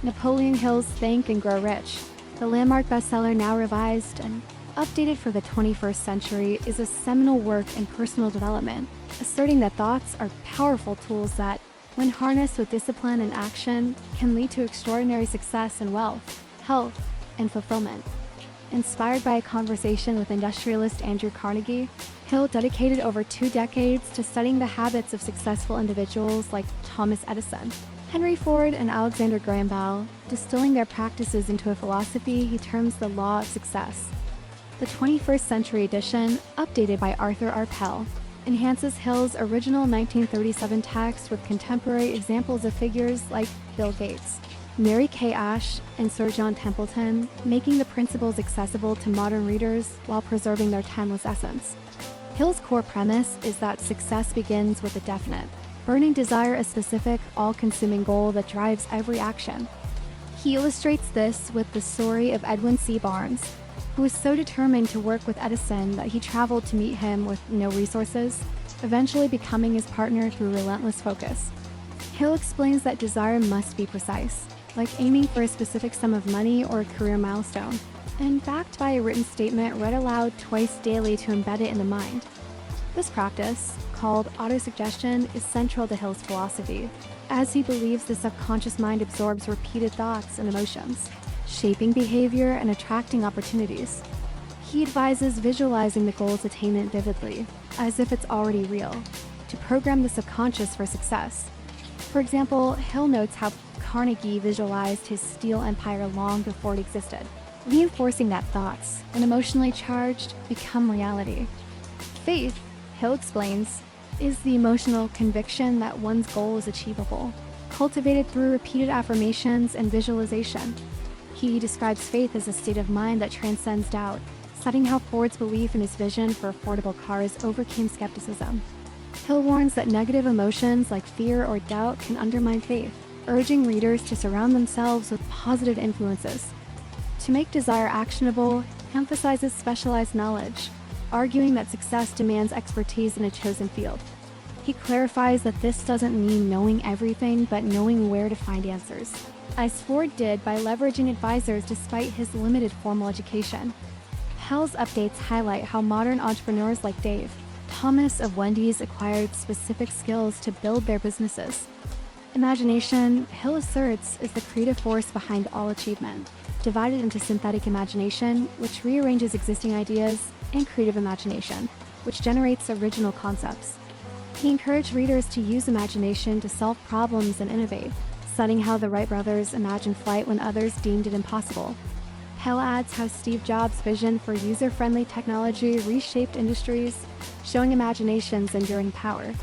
Napoleon Hill's Think and Grow Rich, the landmark bestseller now revised and updated for the 21st century, is a seminal work in personal development, asserting that thoughts are powerful tools that, when harnessed with discipline and action, can lead to extraordinary success and wealth, health, and fulfillment. Inspired by a conversation with industrialist Andrew Carnegie, Hill dedicated over 2 decades to studying the habits of successful individuals like Thomas Edison, Henry Ford, and Alexander Graham Bell, distilling their practices into a philosophy he terms the law of success. The 21st Century edition, updated by Arthur R. Pell, enhances Hill's original 1937 text with contemporary examples of figures like Bill Gates, Mary Kay Ash, and Sir John Templeton, making the principles accessible to modern readers while preserving their timeless essence. Hill's core premise is that success begins with a definite, burning desire, a specific, all-consuming goal that drives every action. He illustrates this with the story of Edwin C. Barnes, who was so determined to work with Edison that he traveled to meet him with no resources, eventually becoming his partner through relentless focus. Hill explains that desire must be precise, like aiming for a specific sum of money or a career milestone, and backed by a written statement read aloud twice daily to embed it in the mind. This practice, called autosuggestion, is central to Hill's philosophy, as he believes the subconscious mind absorbs repeated thoughts and emotions, shaping behavior and attracting opportunities. He advises visualizing the goal's attainment vividly, as if it's already real, to program the subconscious for success. For example, Hill notes how Carnegie visualized his steel empire long before it existed, reinforcing that thoughts, when emotionally charged, become reality. Faith, Hill explains, is the emotional conviction that one's goal is achievable, cultivated through repeated affirmations and visualization. He describes faith as a state of mind that transcends doubt, citing how Ford's belief in his vision for affordable cars overcame skepticism. Hill warns that negative emotions like fear or doubt can undermine faith, urging readers to surround themselves with positive influences. To make desire actionable, he emphasizes specialized knowledge, arguing that success demands expertise in a chosen field. He clarifies that this doesn't mean knowing everything, but knowing where to find answers, as Ford did by leveraging advisors despite his limited formal education. Hill's updates highlight how modern entrepreneurs like Dave Thomas of Wendy's acquired specific skills to build their businesses. Imagination, Hill asserts, is the creative force behind all achievement, divided into synthetic imagination, which rearranges existing ideas, and creative imagination, which generates original concepts. He encouraged readers to use imagination to solve problems and innovate, citing how the Wright brothers imagined flight when others deemed it impossible. Pell adds how Steve Jobs' vision for user-friendly technology reshaped industries, showing imagination's enduring power.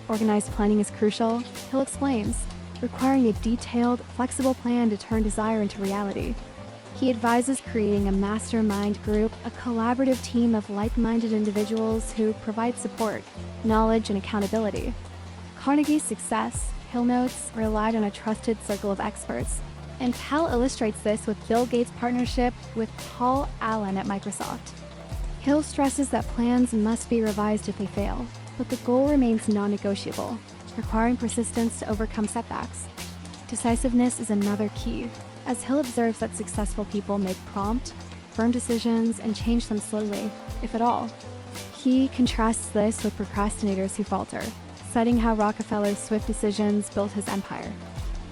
Organized planning is crucial, Hill explains, requiring a detailed, flexible plan to turn desire into reality. He advises creating a mastermind group, a collaborative team of like-minded individuals who provide support, knowledge, and accountability. Carnegie's success, Hill notes, relied on a trusted circle of experts, and Pell illustrates this with Bill Gates' partnership with Paul Allen at Microsoft. Hill stresses that plans must be revised if they fail, but the goal remains non-negotiable, requiring persistence to overcome setbacks. Decisiveness is another key, as Hill observes that successful people make prompt, firm decisions and change them slowly, if at all. He contrasts this with procrastinators who falter, citing how Rockefeller's swift decisions built his empire.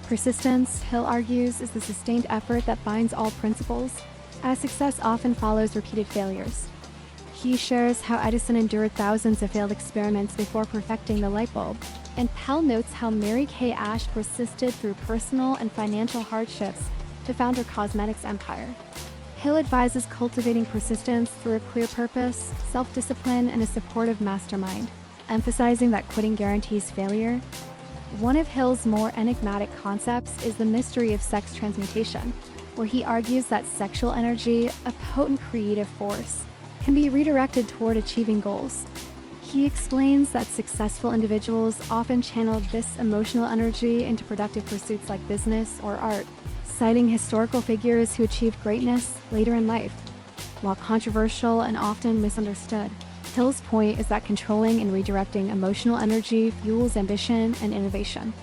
Persistence, Hill argues, is the sustained effort that binds all principles, as success often follows repeated failures. He shares how Edison endured thousands of failed experiments before perfecting the light bulb, and Pell notes how Mary Kay Ash persisted through personal and financial hardships to found her cosmetics empire. Hill advises cultivating persistence through a clear purpose, self-discipline, and a supportive mastermind, emphasizing that quitting guarantees failure. One of Hill's more enigmatic concepts is the mystery of sex transmutation, where he argues that sexual energy, a potent creative force, can be redirected toward achieving goals. He explains that successful individuals often channel this emotional energy into productive pursuits like business or art, citing historical figures who achieved greatness later in life. While controversial and often misunderstood, Hill's point is that controlling and redirecting emotional energy fuels ambition and innovation.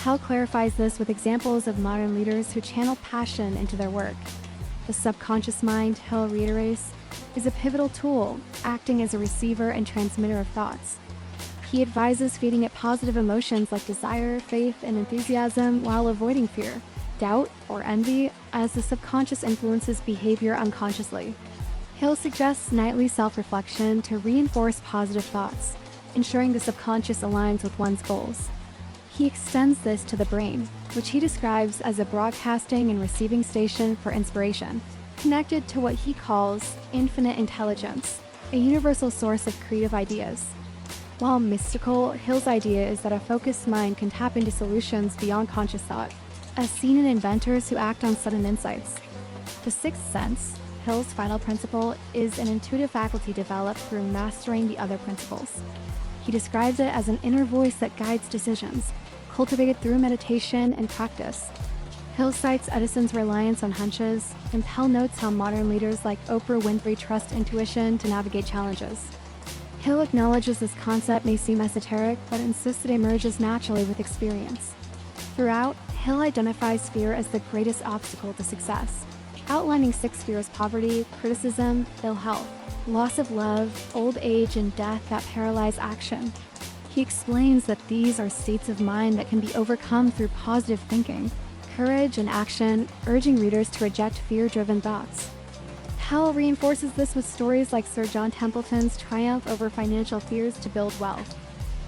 Pell clarifies this with examples of modern leaders who channel passion into their work. The subconscious mind, Hill reiterates, is a pivotal tool, acting as a receiver and transmitter of thoughts. He advises feeding it positive emotions like desire, faith, and enthusiasm while avoiding fear, doubt, or envy, as the subconscious influences behavior unconsciously. Hill suggests nightly self-reflection to reinforce positive thoughts, ensuring the subconscious aligns with one's goals. He extends this to the brain, which he describes as a broadcasting and receiving station for inspiration, connected to what he calls infinite intelligence, a universal source of creative ideas. While mystical, Hill's idea is that a focused mind can tap into solutions beyond conscious thought, as seen in inventors who act on sudden insights. The sixth sense, Hill's final principle, is an intuitive faculty developed through mastering the other principles. He describes it as an inner voice that guides decisions, cultivated through meditation and practice. Hill cites Edison's reliance on hunches, and Pell notes how modern leaders like Oprah Winfrey trust intuition to navigate challenges. Hill acknowledges this concept may seem esoteric, but insists it emerges naturally with experience. Throughout, Hill identifies fear as the greatest obstacle to success, outlining 6 fears: poverty, criticism, ill health, loss of love, old age, and death that paralyze action. He explains that these are states of mind that can be overcome through positive thinking, courage, and action, urging readers to reject fear-driven thoughts. Pell reinforces this with stories like Sir John Templeton's triumph over financial fears to build wealth.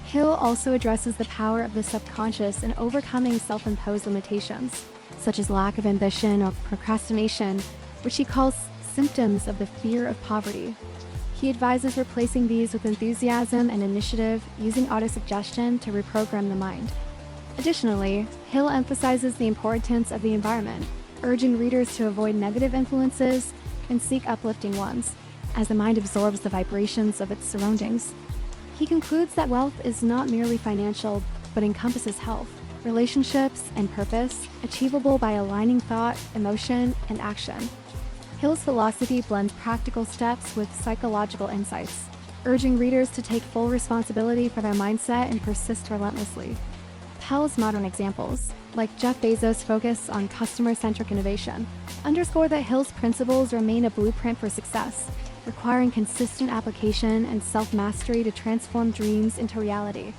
Hill also addresses the power of the subconscious in overcoming self-imposed limitations, such as lack of ambition or procrastination, which he calls symptoms of the fear of poverty. He advises replacing these with enthusiasm and initiative, using autosuggestion to reprogram the mind. Additionally, Hill emphasizes the importance of the environment, urging readers to avoid negative influences and seek uplifting ones, as the mind absorbs the vibrations of its surroundings. He concludes that wealth is not merely financial, but encompasses health, relationships, and purpose, achievable by aligning thought, emotion, and action. Hill's philosophy blends practical steps with psychological insights, urging readers to take full responsibility for their mindset and persist relentlessly. Pell's modern examples, like Jeff Bezos' focus on customer-centric innovation, underscore that Hill's principles remain a blueprint for success, requiring consistent application and self-mastery to transform dreams into reality.